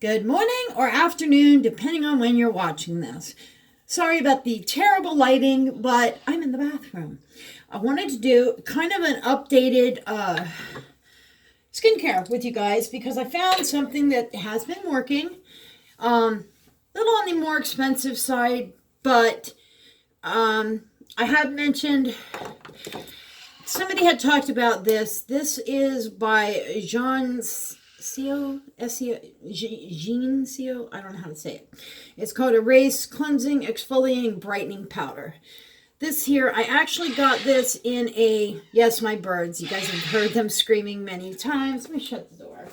good morning or afternoon, depending on when you're watching this. Sorry about the terrible lighting, but I'm in the bathroom. I wanted to do kind of an updated skincare with you guys because I found something that has been working. A little on the more expensive side, but I had mentioned, somebody had talked about this. This is by Jean Seo. I don't know how to say it. It's called Erase Cleansing Exfoliating Brightening Powder. This here, I actually got this in a, yes, my birds. You guys have heard them screaming many times. Let me shut the door.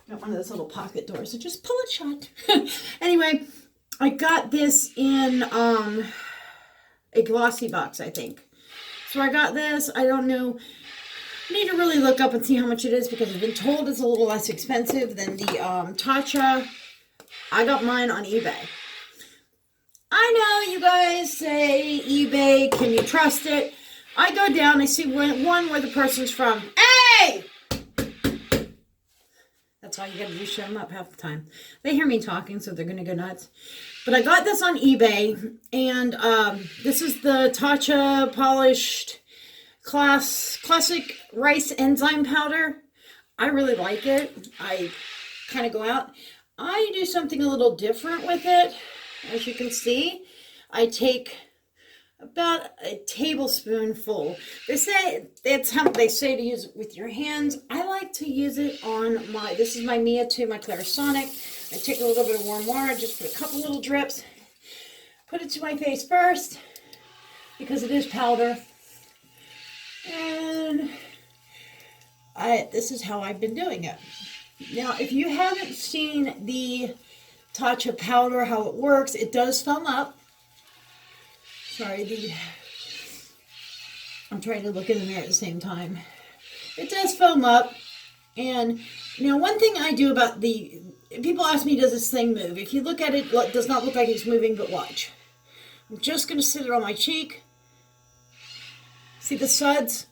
Got one of those little pocket doors, so just pull it shut. Anyway, I got this in a glossy box, I think. So I got this. I don't know. I need to really look up and see how much it is because I've been told it's a little less expensive than the Tatcha. I got mine on eBay. I know you guys say eBay, can you trust it? I go down, I see one where the person's from. Hey! That's all you gotta do, shut them up half the time. They hear me talking, so they're gonna go nuts. But I got this on eBay, and this is the Tatcha Polished Classic Rice Enzyme Powder. I really like it. I kind of go out. I do something a little different with it. As you can see, I take about a tablespoonful. They say that's how they say to use it with your hands. I like to use it on my, this is my Mia 2, my Clarisonic. I take a little bit of warm water, just put a couple little drips, put it to my face first because it is powder. And this is how I've been doing it. Now, if you haven't seen the Tatcha powder, how it works, it does foam up. Sorry, I'm trying to look in the mirror at the same time. It does foam up. And now one thing I do about people ask me, does this thing move? If you look at it, it does not look like it's moving, but watch. I'm just going to sit it on my cheek. See the suds?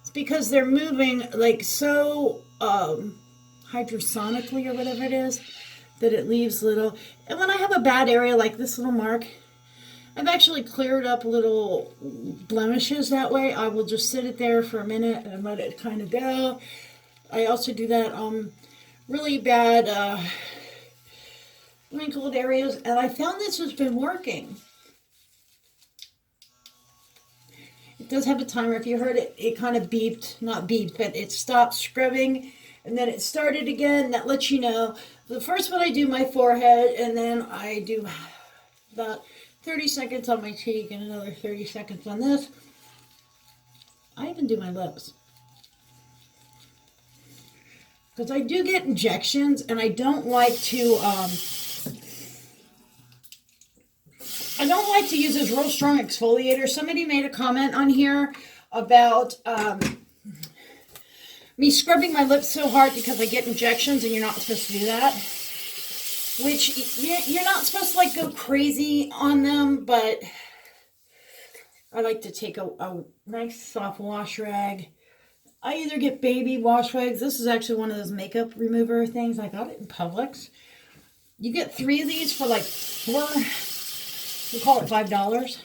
It's because they're moving like so hydrosonically or whatever it is that it leaves little. And when I have a bad area like this little mark, I've actually cleared up little blemishes that way. I will just sit it there for a minute and let it kind of go. I also do that really bad wrinkled areas, and I found this has been working. It does have a timer. If you heard it, it kind of beeped, not beeped, but it stopped scrubbing, and then it started again. That lets you know. The first one I do my forehead, and then I do about 30 seconds on my cheek and another 30 seconds on this. I even do my lips. Because I do get injections, and I don't like to use this real strong exfoliator. Somebody made a comment on here about me scrubbing my lips so hard because I get injections, and you're not supposed to do that. Which, you're not supposed to, like, go crazy on them, but I like to take a nice soft wash rag. I either get baby wash rags. This is actually one of those makeup remover things. I got it in Publix. You get 3 of these for like $4, we call it $5.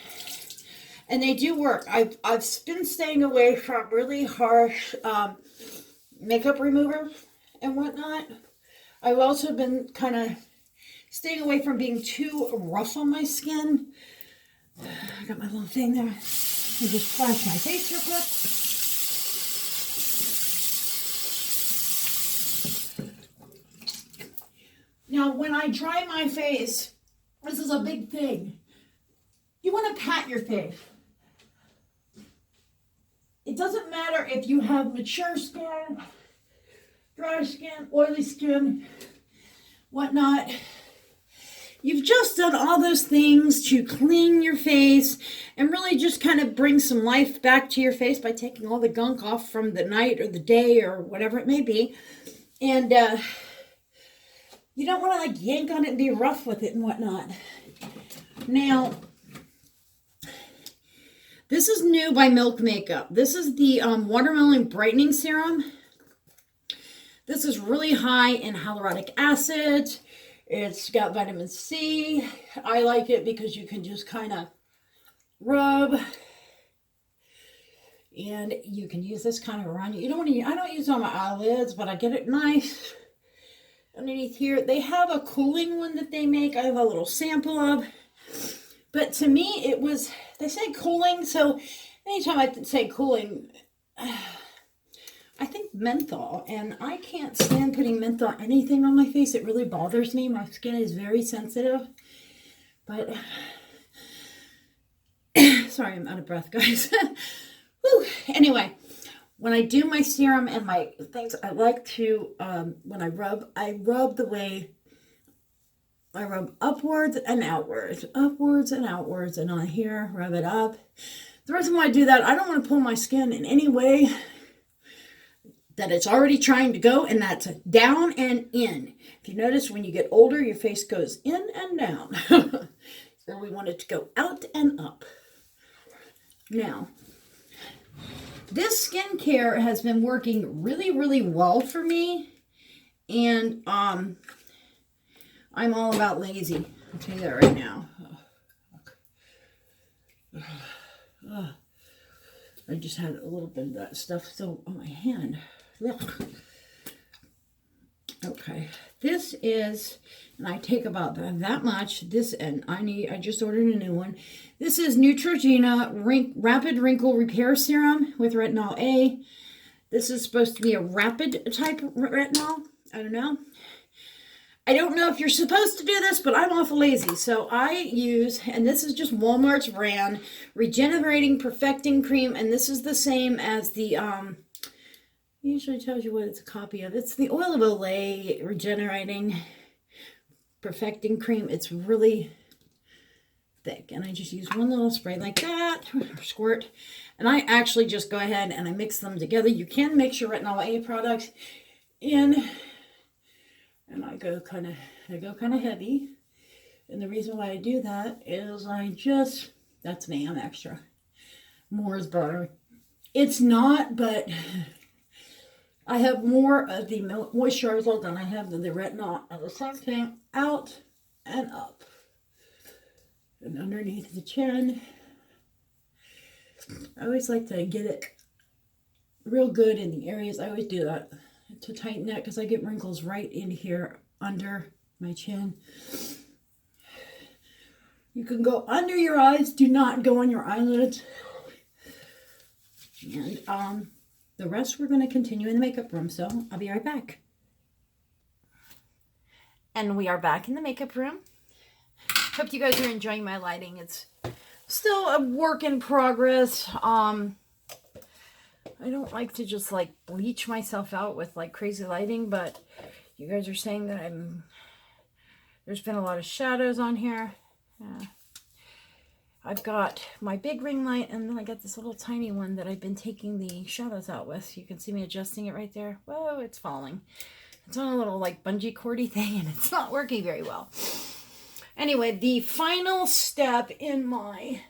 And they do work. I've been staying away from really harsh makeup remover and whatnot. I've also been kind of staying away from being too rough on my skin. I got my little thing there. Let me just flash my face real quick. Now, when I dry my face, this is a big thing. You want to pat your face. It doesn't matter if you have mature skin, dry skin, oily skin, whatnot. You've just done all those things to clean your face and really just kind of bring some life back to your face by taking all the gunk off from the night or the day or whatever it may be. And you don't want to like yank on it and be rough with it and whatnot. Now, this is new by Milk Makeup. This is the Watermelon Brightening Serum. This is really high in hyaluronic acid. It's got vitamin C. I like it because you can just kind of rub, and you can use this kind of around you. You don't want to. I don't use it on my eyelids, but I get it nice underneath here. They have a cooling one that they make. I have a little sample of. But to me, it was, they say cooling, so anytime I say cooling, I think menthol, and I can't stand putting menthol anything on my face. It really bothers me. My skin is very sensitive. But, sorry, I'm out of breath, guys. Whew. Anyway, when I do my serum and my things, I like to, when I rub the way, I rub upwards and outwards, and on here, rub it up. The reason why I do that, I don't want to pull my skin in any way that it's already trying to go, and that's down and in. If you notice, when you get older, your face goes in and down. So we want it to go out and up. Now, this skincare has been working really, really well for me, and I'm all about lazy. I'll tell you that right now. I just had a little bit of that stuff still on my hand. Look. Okay. This is, and I take about that much. This, and I just ordered a new one. This is Neutrogena Rapid Wrinkle Repair Serum with Retinol A. This is supposed to be a rapid type retinol. I don't know. I don't know if you're supposed to do this, but I'm awful lazy. So I use, and this is just Walmart's brand, Regenerating Perfecting Cream. And this is the same as the, usually tells you what it's a copy of. It's the Oil of Olay Regenerating Perfecting Cream. It's really thick. And I just use one little spray like that, or squirt. And I actually just go ahead and I mix them together. You can mix your Retinol A products in. And I go kind of heavy. And the reason why I do that is that's me, I'm extra. More is better. It's not, but I have more of the moisturizer than I have the retinol. And the same thing, out and up. And underneath the chin. I always like to get it real good in the areas. I always do that to tighten it because I get wrinkles right in here under my chin. You can go under your eyes. Do not go on your eyelids. And the rest we're going to continue in the makeup room. So I'll be right back. And we are back in the makeup room. Hope you guys are enjoying my lighting. It's still a work in progress. I don't like to just like bleach myself out with like crazy lighting, but you guys are saying that there's been a lot of shadows on here. I've got my big ring light, and then I got this little tiny one that I've been taking the shadows out with. You can see me adjusting it right there. Whoa, it's falling. It's on a little like bungee cordy thing, and it's not working very well. Anyway, the final step in my,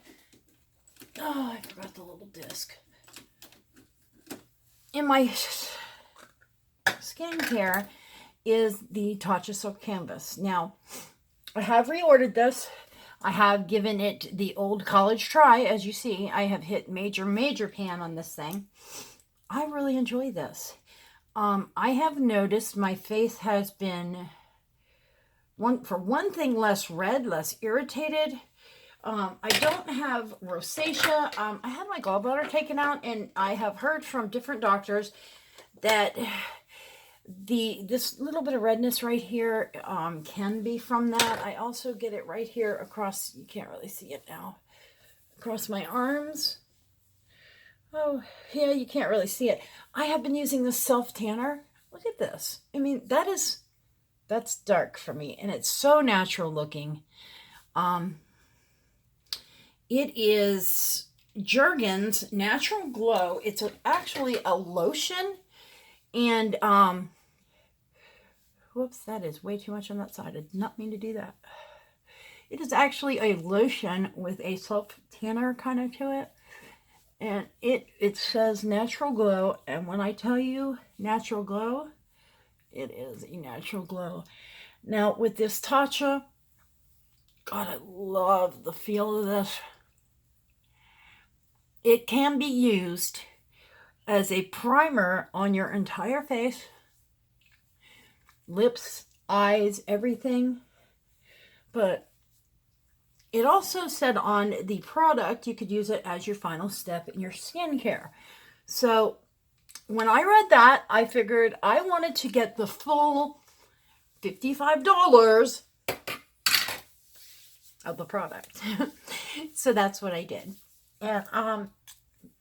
I forgot the little disc. In my skincare is the Tatcha Silk Canvas. Now, I have reordered this. I have given it the old college try. As you see, I have hit major pan on this thing. I really enjoy this. I have noticed my face has been, for one thing, less red, less irritated. I don't have rosacea. I had my gallbladder taken out, and I have heard from different doctors that this little bit of redness right here can be from that. I also get it right here across, you can't really see it now, across my arms. Oh, yeah, you can't really see it. I have been using this self-tanner. Look at this. I mean, that's dark for me, and it's so natural looking. It is Jergens Natural Glow. It's actually a lotion, and whoops, that is way too much on that side. I did not mean to do that. It is actually a lotion with a self-tanner kind of to it, and it says Natural Glow, and when I tell you Natural Glow, it is a natural glow. Now with this Tatcha, God, I love the feel of this. It can be used as a primer on your entire face, lips, eyes, everything. But it also said on the product you could use it as your final step in your skincare. So when I read that, I figured I wanted to get the full $55 of the product. So that's what I did. And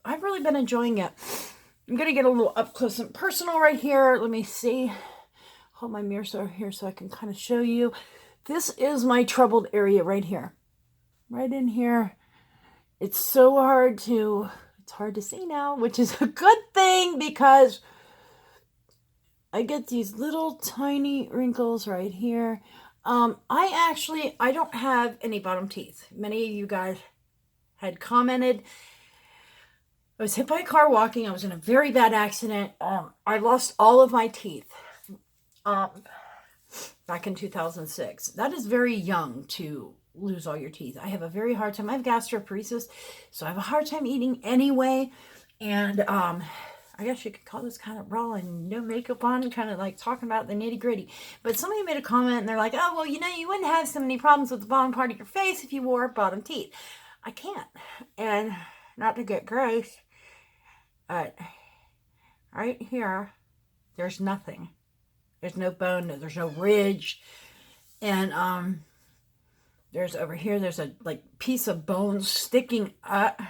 I've really been enjoying it. I'm going to get a little up close and personal right here. Let me see. Hold my mirror so here so I can kind of show you. This is my troubled area right here. Right in here. It's so hard to, it's hard to see now, which is a good thing because I get these little tiny wrinkles right here. I don't have any bottom teeth. Many of you guys had commented. I was hit by a car walking. I was in a very bad accident. I lost all of my teeth back in 2006. That is very young to lose all your teeth. I have a very hard time. I have gastroparesis, so I have a hard time eating anyway. And I guess you could call this kind of raw and no makeup on, kind of like talking about the nitty gritty. But somebody made a comment and they're like, oh, well, you know, you wouldn't have so many problems with the bottom part of your face if you wore bottom teeth. I can't. And not to get gross, but right here, there's nothing. There's no bone, there's no ridge. And there's over here, there's a like piece of bone sticking up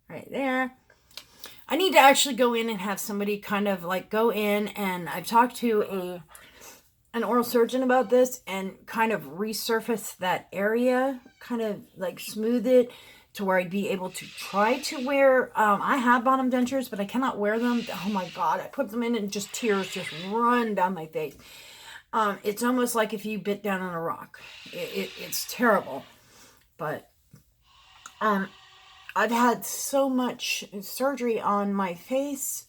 right there. I need to actually go in and have somebody kind of like go in, and I've talked to an oral surgeon about this and kind of resurface that area, kind of like smooth it to where I'd be able to try to wear, I have bottom dentures, but I cannot wear them. Oh my God, I put them in and just tears just run down my face. It's almost like if you bit down on a rock. It's terrible. But I've had so much surgery on my face.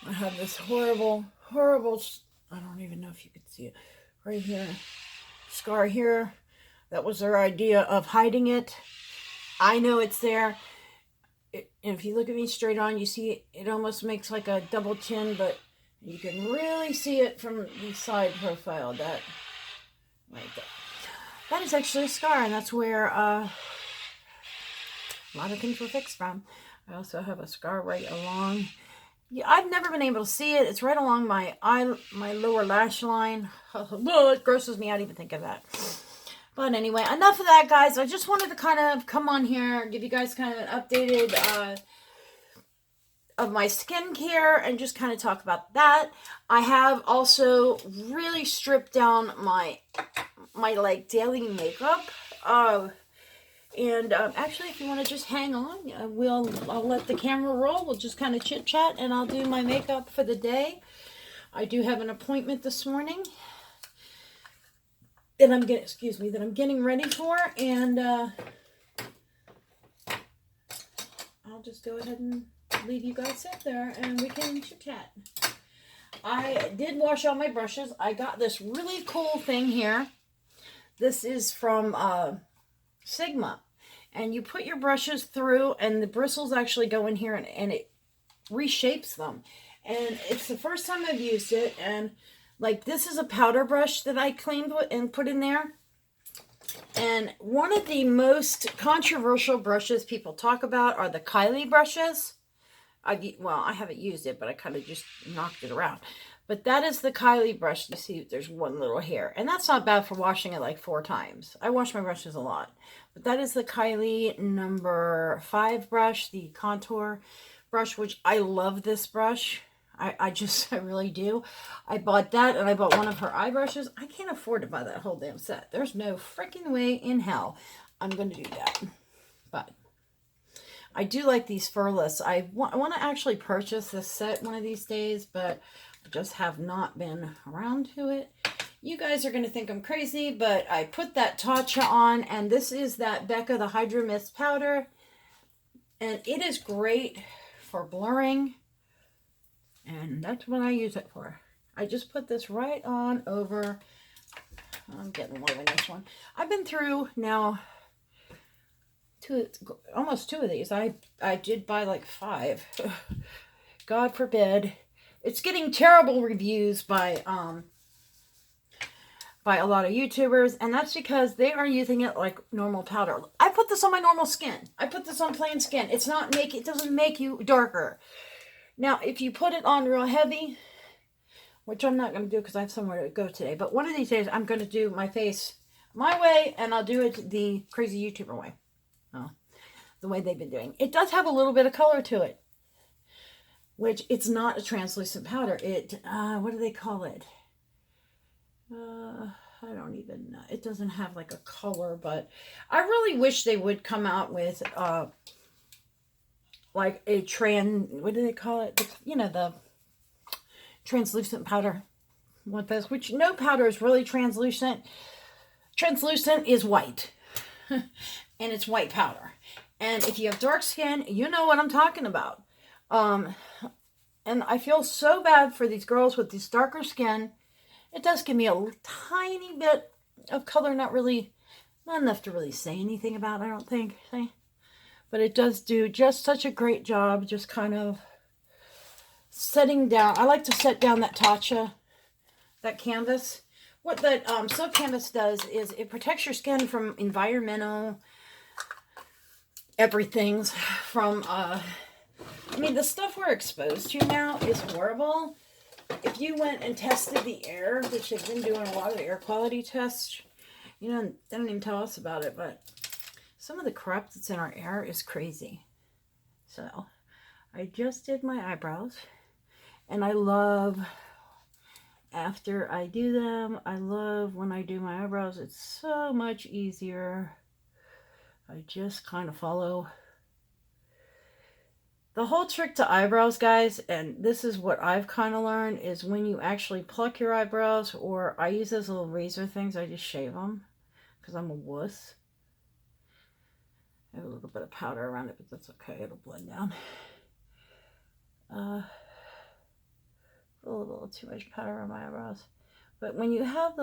I have this horrible, I don't even know if you could see it, right here, scar here. That was their idea of hiding it. I know it's there. And if you look at me straight on, you see it almost makes like a double chin, but you can really see it from the side profile. That right there. That is actually a scar, and that's where a lot of things were fixed from. I also have a scar right along. Yeah, I've never been able to see it. It's right along my lower lash line. It grosses me out even think of that. But anyway, enough of that, guys. I just wanted to kind of come on here, give you guys kind of an updated of my skincare and just kind of talk about that. I have also really stripped down my like daily makeup. And actually, if you want to just hang on, I'll let the camera roll. We'll just kind of chit chat, and I'll do my makeup for the day. I do have an appointment this morning that I'm getting ready for, and I'll just go ahead and leave you guys sit there, and we can chit chat. I did wash all my brushes. I got this really cool thing here. This is from Sigma, and you put your brushes through, and the bristles actually go in here, and it reshapes them. And it's the first time I've used it, and like this is a powder brush that I cleaned and put in there. And one of the most controversial brushes people talk about are the Kylie brushes. I haven't used it, but I kind of just knocked it around. But that is the Kylie brush. You see there's one little hair. And that's not bad for washing it like 4 times. I wash my brushes a lot. But that is the Kylie number 5 brush, the contour brush, which I love this brush. I really do. I bought that, and I bought one of her eye brushes. I can't afford to buy that whole damn set. There's no freaking way in hell I'm going to do that. But I do like these furless. I want to actually purchase this set one of these days, but I just have not been around to it. You guys are going to think I'm crazy, but I put that Tatcha on, and this is that Becca the Hydro Mist powder, and it is great for blurring, and that's what I use it for. I just put this right on over. I'm getting low in this one. I've been through now almost two of these. I did buy like 5. God forbid. It's getting terrible reviews by a lot of YouTubers, and that's because they are using it like normal powder. I put this on my normal skin. I put this on plain skin. It doesn't make you darker. Now, if you put it on real heavy, which I'm not going to do because I have somewhere to go today, but one of these days I'm going to do my face my way, and I'll do it the crazy YouTuber way. The way they've been doing. It does have a little bit of color to it, which it's not a translucent powder. What do they call it? I don't even know. It doesn't have like a color, but I really wish they would come out with like a what do they call it? The translucent powder. What this? Which no powder is really translucent. Translucent is white, and it's white powder. And if you have dark skin, you know what I'm talking about. And I feel so bad for these girls with this darker skin. It does give me a tiny bit of color, not enough to really say anything about, I don't think. But it does do just such a great job, just kind of setting down. I like to set down that Tatcha, that canvas. What that silk canvas does is it protects your skin from environmental everything's from the stuff we're exposed to now is horrible. If you went and tested the air, which they've been doing a lot of air quality tests, they don't even tell us about it, but some of the crap that's in our air is crazy. So I just did my eyebrows, and I love after I do them, I love when I do my eyebrows. It's so much easier. I just kind of follow. The whole trick to eyebrows, guys, and this is what I've kind of learned, is when you actually pluck your eyebrows, or I use those little razor things, I just shave them, because I'm a wuss. I have a little bit of powder around it, but that's okay, it'll blend down. A little too much powder on my eyebrows. But when you have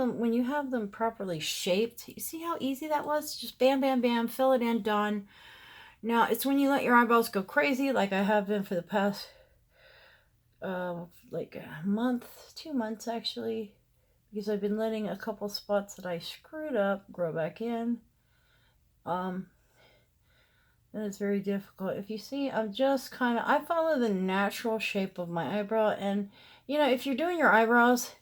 them properly shaped, you see how easy that was? Just bam, bam, bam, fill it in, done. Now, it's when you let your eyebrows go crazy, like I have been for the past, like a month, 2 months actually, because I've been letting a couple spots that I screwed up grow back in. Then it's very difficult. If you see, I follow the natural shape of my eyebrow, and, if you're doing your eyebrows,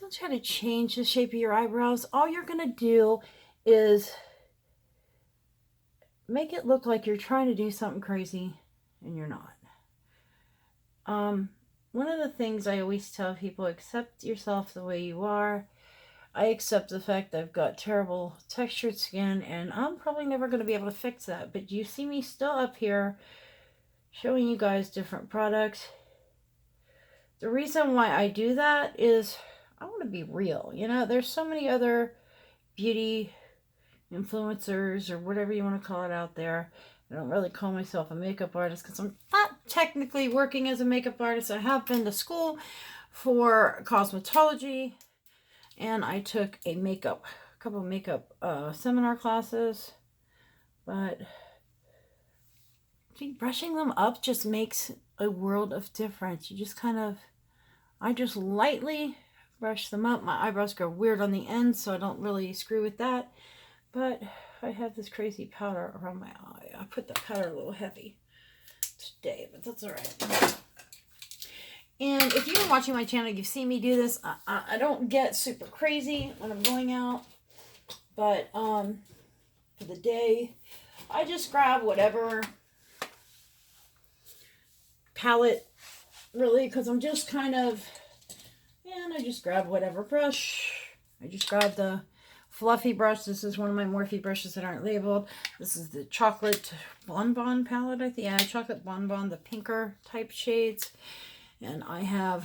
don't try to change the shape of your eyebrows. All you're going to do is make it look like you're trying to do something crazy, and you're not. One of the things I always tell people, accept yourself the way you are. I accept the fact that I've got terrible textured skin, and I'm probably never going to be able to fix that. But you see me still up here showing you guys different products. The reason why I do that is I want to be real. There's so many other beauty influencers or whatever you want to call it out there. I don't really call myself a makeup artist because I'm not technically working as a makeup artist. I have been to school for cosmetology, and I took a couple of makeup seminar classes. But see, brushing them up just makes a world of difference. I just lightly brush them up. My eyebrows go weird on the end, so I don't really screw with that. But I have this crazy powder around my eye. I put the powder a little heavy today, but that's all right. And if you've been watching my channel, you've seen me do this. I don't get super crazy when I'm going out, but for the day, I just grab whatever palette, really, because I'm just kind of, and I just grab whatever brush. I just grab the fluffy brush. This is one of my Morphe brushes that aren't labeled. This is the chocolate bonbon palette, I think. Yeah, chocolate bonbon, the pinker type shades. And I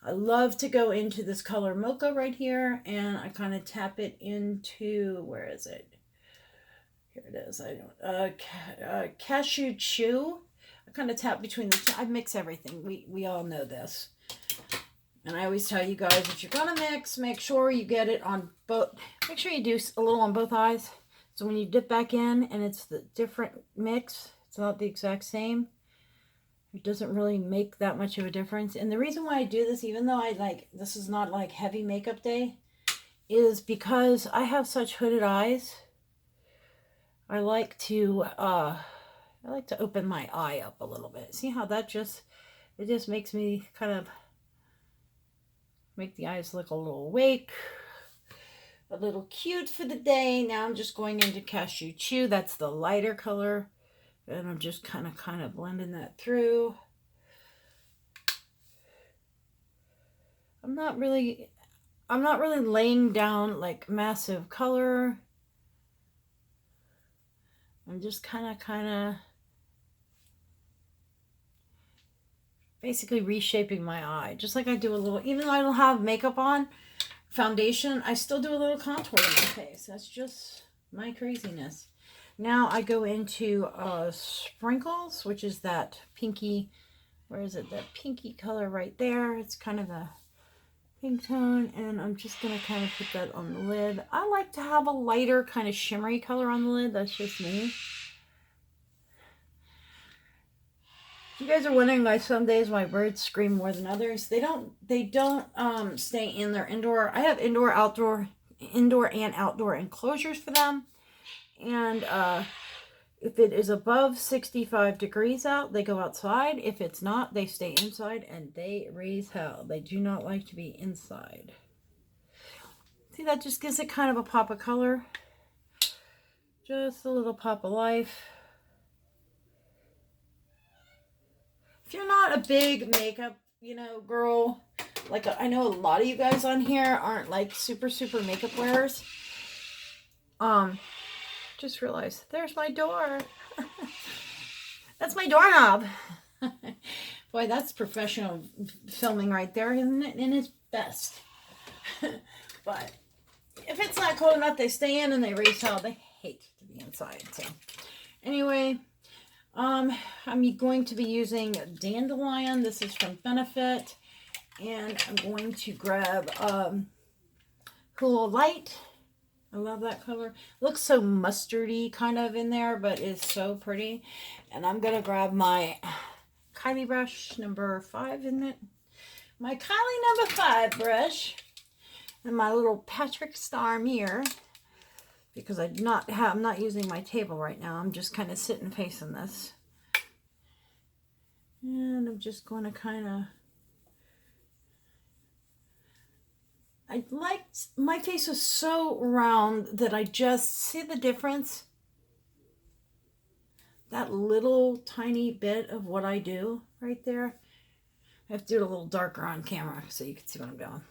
love to go into this color mocha right here, and I kind of tap it into, where is it? Here it is. Cashew Chew. I kind of tap between the two. I mix everything. We all know this. And I always tell you guys, if you're going to mix, make sure you get it on both. Make sure you do a little on both eyes. So when you dip back in and it's the different mix, it's not the exact same. It doesn't really make that much of a difference. And the reason why I do this, even though this is not like heavy makeup day, is because I have such hooded eyes. I like to open my eye up a little bit. See how that it just makes me kind of make the eyes look a little awake, a little cute for the day. Now I'm just going into Cashew Chew. That's the lighter color. And I'm just kind of blending that through. I'm not really laying down like massive color. I'm just kind of basically reshaping my eye. Just like I do a little, even though I don't have makeup on, foundation, I still do a little contour in my face. That's just my craziness. Now I go into Sprinkles, which is that pinky, where is it? That pinky color right there. It's kind of a pink tone, and I'm just going to kind of put that on the lid. I like to have a lighter kind of shimmery color on the lid. That's just me. If you guys are wondering why some days my birds scream more than others, they don't stay in their indoor. I have indoor and outdoor enclosures for them. And if it is above 65 degrees out, they go outside. If it's not, they stay inside, and they raise hell. They do not like to be inside. See, that just gives it kind of a pop of color. Just a little pop of life. If you're not a big makeup, girl, like I know a lot of you guys on here aren't like super makeup wearers. Just realized there's my door. That's my doorknob. Boy, that's professional filming right there, isn't it? In its best. But if it's not cold enough, they stay in and they raise hell. They hate to be inside. So anyway, I'm going to be using Dandelion. This is from Benefit. And I'm going to grab Cool Light. I love that color. It looks so mustardy kind of in there, but it's so pretty. And I'm going to grab my Kylie brush number 5, isn't it? My Kylie number 5 brush. And my little Patrick Star mirror. Because I'm not using my table right now. I'm just kind of sitting facing this. And I'm just going to my face is so round that I just see the difference. That little tiny bit of what I do right there. I have to do it a little darker on camera so you can see what I'm doing.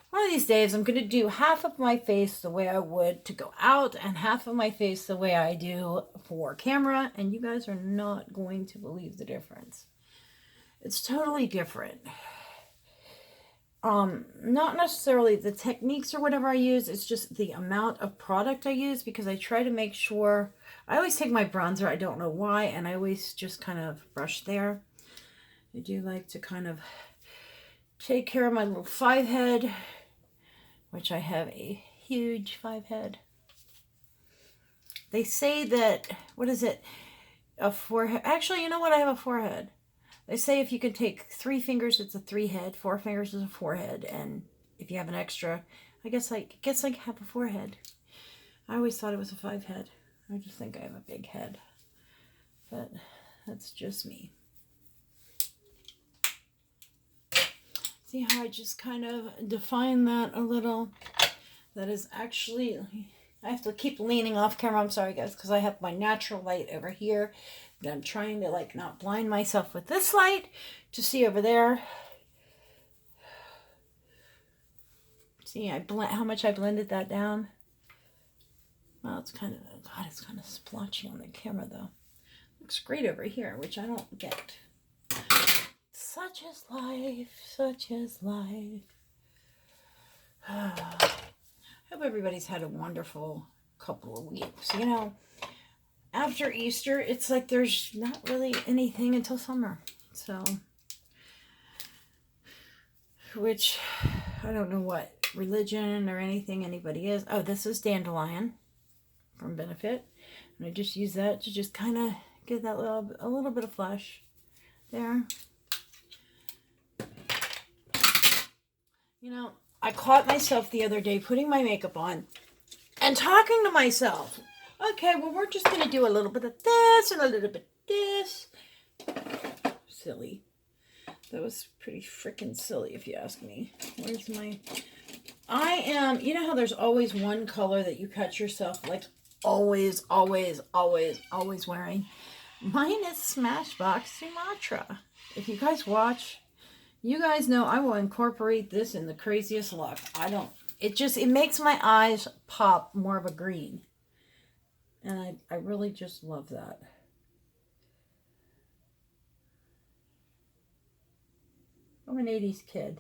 One of these days, I'm going to do half of my face the way I would to go out and half of my face the way I do for camera. And you guys are not going to believe the difference. It's totally different. Not necessarily the techniques or whatever I use. It's just the amount of product I use because I try to make sure. I always take my bronzer. I don't know why. And I always just kind of brush there. I do like to kind of take care of my little 5 head. Which I have a huge 5 head. They say that, what is it? A forehead. Actually, you know what? I have a forehead. They say if you can take 3 fingers, it's a 3 head. 4 fingers is a 4 head. And if you have an extra, I guess I have a 4 head. I always thought it was a 5 head. I just think I have a big head. But that's just me. See how I just kind of define that a little? That is actually, I have to keep leaning off camera. I'm sorry guys, because I have my natural light over here. And I'm trying to like not blind myself with this light to see over there. See how much I blended that down. Well, it's kind of, God, it's kind of splotchy on the camera though. Looks great over here, which I don't get. Such is life, such is life. I hope everybody's had a wonderful couple of weeks. You know, after Easter, it's like there's not really anything until summer. So which I don't know what religion or anything anybody is. Oh, this is dandelion from Benefit. And I just use that to just kind of get that a little bit of flush there. You know, I caught myself the other day putting my makeup on and talking to myself. Okay, well, we're just going to do a little bit of this and a little bit of this. Silly. That was pretty freaking silly, if you ask me. Where's my... you know how there's always one color that you catch yourself, like, always wearing? Mine is Smashbox Sumatra. If you guys watch, you guys know I will incorporate this in the craziest look. It makes my eyes pop more of a green. And I really just love that. I'm an 80s kid.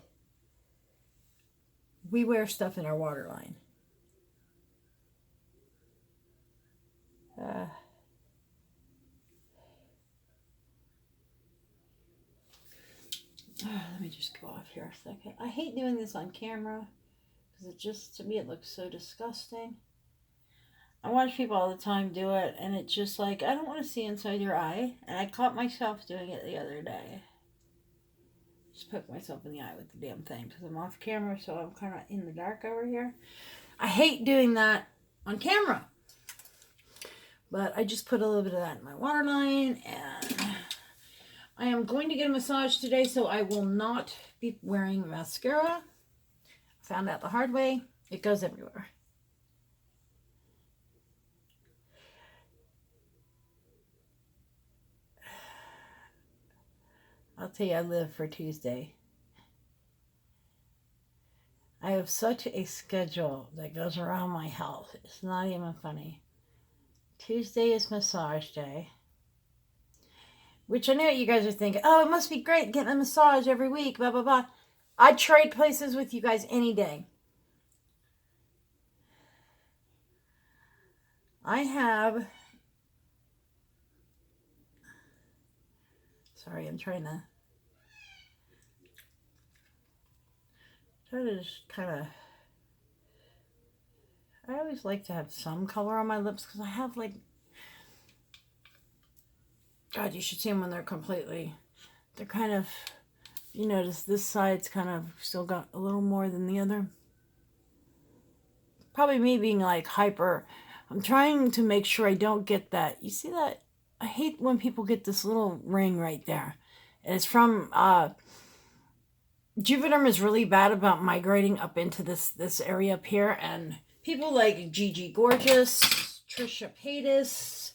We wear stuff in our waterline. Let me just go off here a second. I hate doing this on camera because to me, it looks so disgusting. I watch people all the time do it, and it's just like, I don't want to see inside your eye. And I caught myself doing it the other day. Just poke myself in the eye with the damn thing because I'm off camera, so I'm kind of in the dark over here. I hate doing that on camera. But I just put a little bit of that in my waterline, and I am going to get a massage today, so I will not be wearing mascara. Found out the hard way. It goes everywhere. I'll tell you, I live for Tuesday. I have such a schedule that goes around my health. It's not even funny. Tuesday is massage day. Which I know you guys are thinking, oh, it must be great getting a massage every week, blah, blah, blah. I'd trade places with you guys any day. I have... Sorry, I'm trying to just kind of... I always like to have some color on my lips because I have like... God, you should see them when they're completely... They're kind of... You notice this side's kind of still got a little more than the other. Probably me being like hyper. I'm trying to make sure I don't get that. You see that? I hate when people get this little ring right there. And it's from... Juvederm is really bad about migrating up into this area up here. And people like Gigi Gorgeous, Trisha Paytas,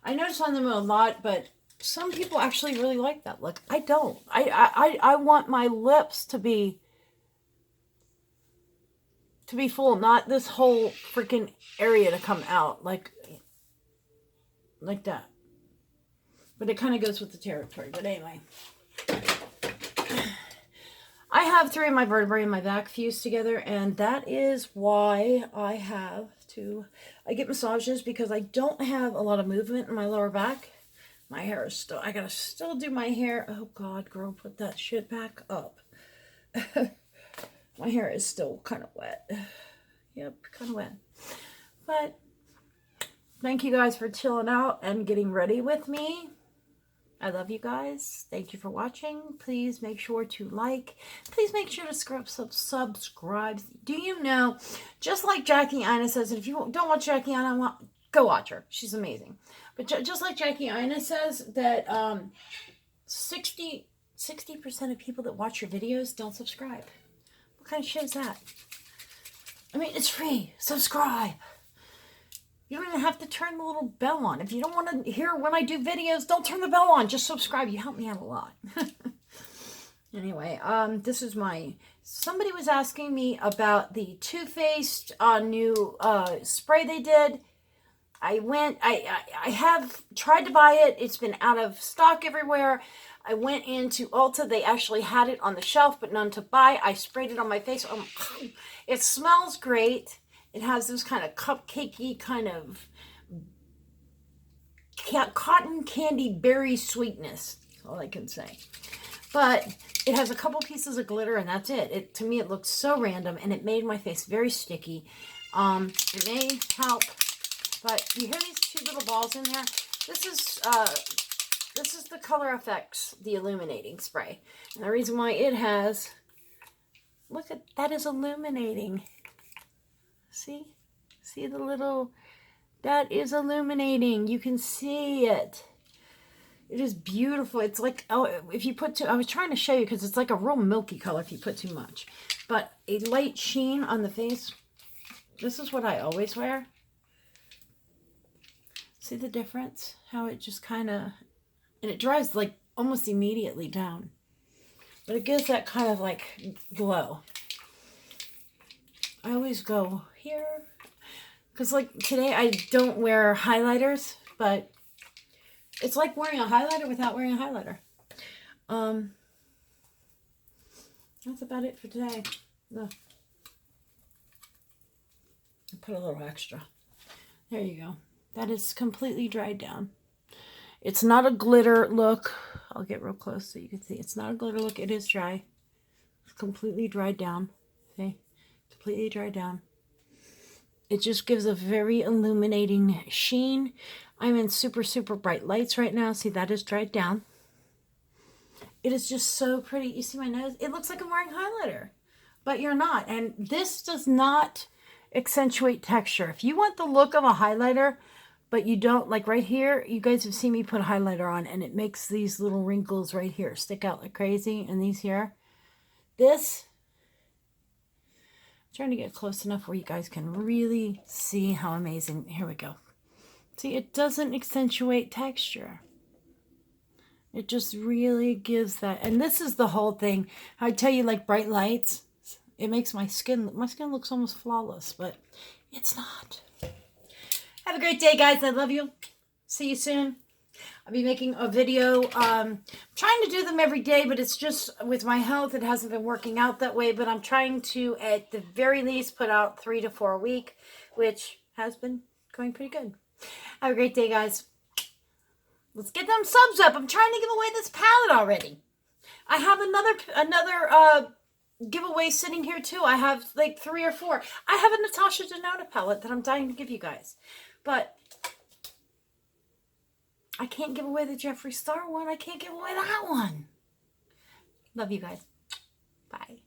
I notice on them a lot, but some people actually really like that look. I don't. I want my lips to be full, not this whole freaking area to come out like that. But it kind of goes with the territory. But anyway, I have 3 of my vertebrae in my back fused together, and that is why I get massages, because I don't have a lot of movement in my lower back. My hair is I gotta still do my hair. Oh God, girl, put that shit back up. My hair is still kind of wet. Yep, kind of wet. But thank you guys for chilling out and getting ready with me. I love you guys. Thank you for watching. Please make sure to like. Please make sure to subscribe. Do you know, just like Jackie Ina says, if you don't watch Jackie Ina, go watch her. She's amazing. But just like Jackie Ina says, that 60% of people that watch your videos don't subscribe. What kind of shit is that? I mean, it's free. Subscribe. You don't even have to turn the little bell on. If you don't want to hear when I do videos, don't turn the bell on. Just subscribe. You help me out a lot. Anyway, this is somebody was asking me about the Too Faced new spray they did. I have tried to buy it. It's been out of stock everywhere. I went into Ulta. They actually had it on the shelf, but none to buy. I sprayed it on my face. It smells great. It has this kind of cupcakey kind of cotton candy berry sweetness. That's all I can say. But it has a couple pieces of glitter and that's it. To me, it looked so random and it made my face very sticky. It may help, but you hear these two little balls in there? This is the Color FX, the illuminating spray. And the reason why it has, look at, that is illuminating. See? See the little, that is illuminating. You can see it. It is beautiful. It's like, oh, if you put too, I was trying to show you because it's like a real milky color if you put too much. But a light sheen on the face. This is what I always wear. See the difference? How it just kind of, and it dries like almost immediately down. But it gives that kind of like glow. I always go here. Because like today I don't wear highlighters, but it's like wearing a highlighter without wearing a highlighter. That's about it for today. Look. I put a little extra. There you go. That is completely dried down. It's not a glitter look. I'll get real close so you can see. It's not a glitter look. It is dry. It's completely dried down. See? Completely dried down. It just gives a very illuminating sheen. I'm in super, super bright lights right now. See, that is dried down. It is just so pretty. You see my nose? It looks like I'm wearing highlighter, but you're not. And this does not accentuate texture. If you want the look of a highlighter, but you don't, like right here, you guys have seen me put a highlighter on and it makes these little wrinkles right here stick out like crazy, and these here. This, I'm trying to get close enough where you guys can really see how amazing. Here we go. See, it doesn't accentuate texture. It just really gives that. And this is the whole thing. I tell you, like bright lights, it makes my skin looks almost flawless, but it's not. Have a great day, guys. I love you. See you soon. I'll be making a video. Trying to do them every day, but it's just with my health, it hasn't been working out that way. But I'm trying to, at the very least, put out 3 to 4 a week, which has been going pretty good. Have a great day, guys. Let's get them subs up. I'm trying to give away this palette already. I have another giveaway sitting here too. I have like 3 or 4. I have a Natasha Denona palette that I'm dying to give you guys, but I can't give away the Jeffree Star one. I can't give away that one. Love you guys. Bye.